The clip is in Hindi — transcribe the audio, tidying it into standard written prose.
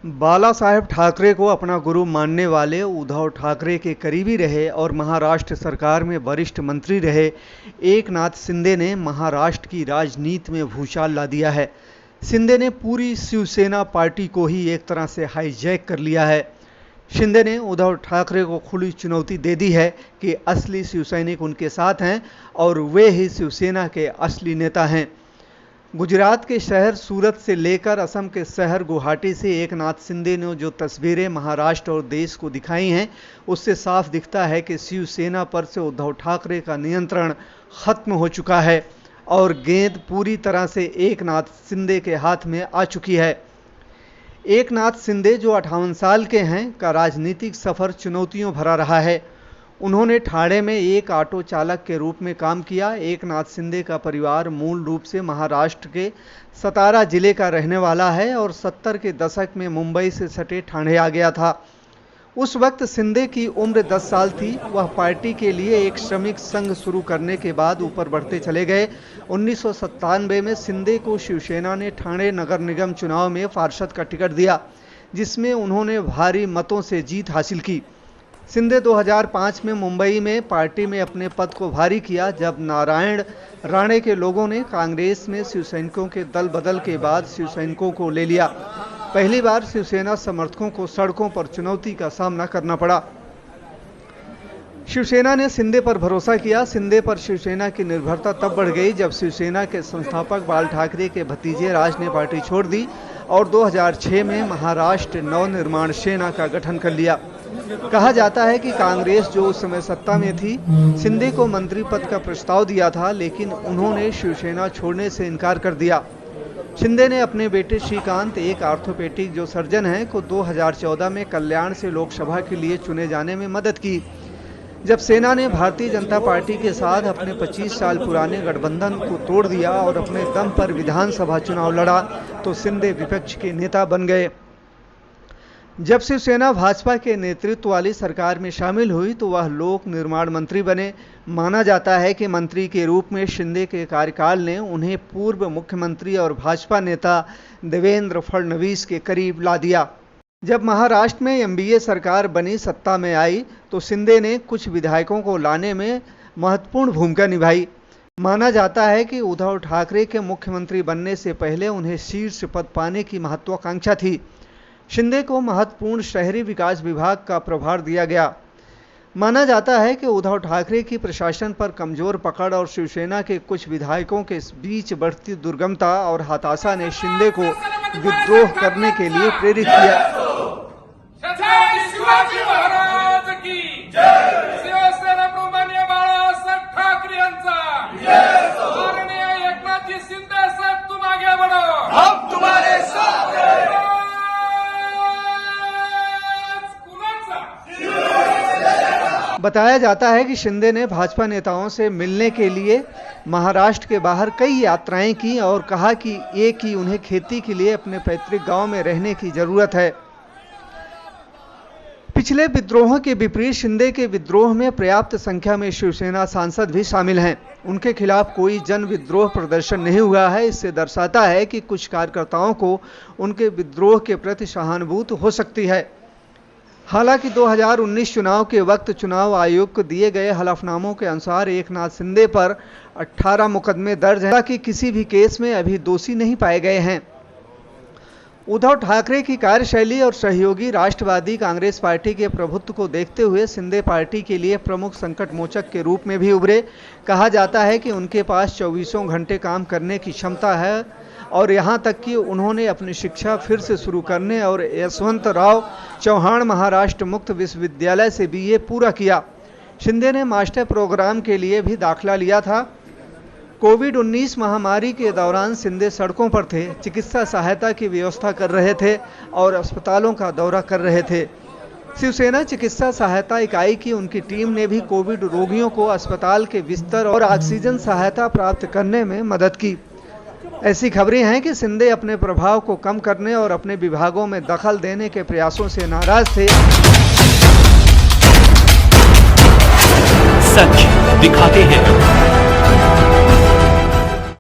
बाला साहेब ठाकरे को अपना गुरु मानने वाले उद्धव ठाकरे के करीबी रहे और महाराष्ट्र सरकार में वरिष्ठ मंत्री रहे एकनाथ शिंदे ने महाराष्ट्र की राजनीति में भूचाल ला दिया है। शिंदे ने पूरी शिवसेना पार्टी को ही एक तरह से हाईजैक कर लिया है। शिंदे ने उद्धव ठाकरे को खुली चुनौती दे दी है कि असली शिवसैनिक उनके साथ हैं और वे ही शिवसेना के असली नेता हैं। गुजरात के शहर सूरत से लेकर असम के शहर गुवाहाटी से एकनाथ शिंदे ने जो तस्वीरें महाराष्ट्र और देश को दिखाई हैं, उससे साफ दिखता है कि शिवसेना पर से उद्धव ठाकरे का नियंत्रण खत्म हो चुका है और गेंद पूरी तरह से एकनाथ शिंदे के हाथ में आ चुकी है। एकनाथ शिंदे जो 58 साल के हैं का राजनीतिक सफर चुनौतियों भरा रहा है। उन्होंने ठाणे में एक ऑटो चालक के रूप में काम किया। एकनाथ शिंदे का परिवार मूल रूप से महाराष्ट्र के सतारा जिले का रहने वाला है और 70 के दशक में मुंबई से सटे ठाणे आ गया था। उस वक्त शिंदे की उम्र 10 साल थी। वह पार्टी के लिए एक श्रमिक संघ शुरू करने के बाद ऊपर बढ़ते चले गए। 1997 में शिंदे को शिवसेना ने ठाणे नगर निगम चुनाव में पार्षद का टिकट दिया, जिसमें उन्होंने भारी मतों से जीत हासिल की। शिंदे 2005 में मुंबई में पार्टी में अपने पद को भारी किया, जब नारायण राणे के लोगों ने कांग्रेस में शिवसैनिकों के दल बदल के बाद शिवसैनिकों को ले लिया। पहली बार शिवसेना समर्थकों को सड़कों पर चुनौती का सामना करना पड़ा। शिवसेना ने शिंदे पर भरोसा किया। शिंदे पर शिवसेना की निर्भरता तब बढ़ गई जब शिवसेना के संस्थापक बाल ठाकरे के भतीजे राज ने पार्टी छोड़ दी और 2006 में महाराष्ट्र नवनिर्माण सेना का गठन कर लिया। कहा जाता है कि कांग्रेस जो उस समय सत्ता में थी, शिंदे को मंत्री पद का प्रस्ताव दिया था, लेकिन उन्होंने शिवसेना छोड़ने से इनकार कर दिया। शिंदे ने अपने बेटे श्रीकांत, एक ऑर्थोपेडिक जो सर्जन हैं, को 2014 में कल्याण से लोकसभा के लिए चुने जाने में मदद की। जब सेना ने भारतीय जनता पार्टी के साथ अपने 25 साल पुराने गठबंधन को तोड़ दिया और अपने दम पर विधानसभा चुनाव लड़ा, तो शिंदे विपक्ष के नेता बन गए। जब शिवसेना भाजपा के नेतृत्व वाली सरकार में शामिल हुई तो वह लोक निर्माण मंत्री बने। माना जाता है कि मंत्री के रूप में शिंदे के कार्यकाल ने उन्हें पूर्व मुख्यमंत्री और भाजपा नेता देवेंद्र फडणवीस के करीब ला दिया। जब महाराष्ट्र में एनडीए सरकार बनी, सत्ता में आई, तो शिंदे ने कुछ विधायकों को लाने में महत्वपूर्ण भूमिका निभाई। माना जाता है कि उद्धव ठाकरे के मुख्यमंत्री बनने से पहले उन्हें शीर्ष पद पाने की महत्वाकांक्षा थी। शिंदे को महत्वपूर्ण शहरी विकास विभाग का प्रभार दिया गया। माना जाता है कि उद्धव ठाकरे की प्रशासन पर कमजोर पकड़ और शिवसेना के कुछ विधायकों के बीच बढ़ती दुर्गमता और हताशा ने शिंदे को विद्रोह करने के लिए प्रेरित किया। बताया जाता है कि शिंदे ने भाजपा नेताओं से मिलने के लिए महाराष्ट्र के बाहर कई यात्राएं की और कहा कि उन्हें खेती के लिए अपने पैतृक गांव में रहने की जरूरत है। पिछले विद्रोहों के विपरीत शिंदे के विद्रोह में पर्याप्त संख्या में शिवसेना सांसद भी शामिल हैं। उनके खिलाफ कोई जन विद्रोह प्रदर्शन नहीं हुआ है। इससे दर्शाता है कि कुछ कार्यकर्ताओं को उनके विद्रोह के प्रति सहानुभूति हो सकती है। हालांकि 2019 चुनाव के वक्त चुनाव आयोग को दिए गए हलफनामों के अनुसार एकनाथ शिंदे पर 18 मुकदमे दर्ज हैं, हालांकि किसी भी केस में अभी दोषी नहीं पाए गए हैं। उद्धव ठाकरे की कार्यशैली और सहयोगी राष्ट्रवादी कांग्रेस पार्टी के प्रभुत्व को देखते हुए शिंदे पार्टी के लिए प्रमुख संकट मोचक के रूप में भी उभरे। कहा जाता है कि उनके पास 24 घंटे काम करने की क्षमता है और यहाँ तक कि उन्होंने अपनी शिक्षा फिर से शुरू करने और यशवंतराव चौहान महाराष्ट्र मुक्त विश्वविद्यालय से बीए पूरा किया। शिंदे ने मास्टर प्रोग्राम के लिए भी दाखिला लिया था। कोविड-19 महामारी के दौरान शिंदे सड़कों पर थे, चिकित्सा सहायता की व्यवस्था कर रहे थे और अस्पतालों का दौरा कर रहे थे। शिवसेना चिकित्सा सहायता इकाई की उनकी टीम ने भी कोविड रोगियों को अस्पताल के बिस्तर और ऑक्सीजन सहायता प्राप्त करने में मदद की। ऐसी खबरें हैं कि शिंदे अपने प्रभाव को कम करने और अपने विभागों में दखल देने के प्रयासों से नाराज थे। सच दिखाते हैं।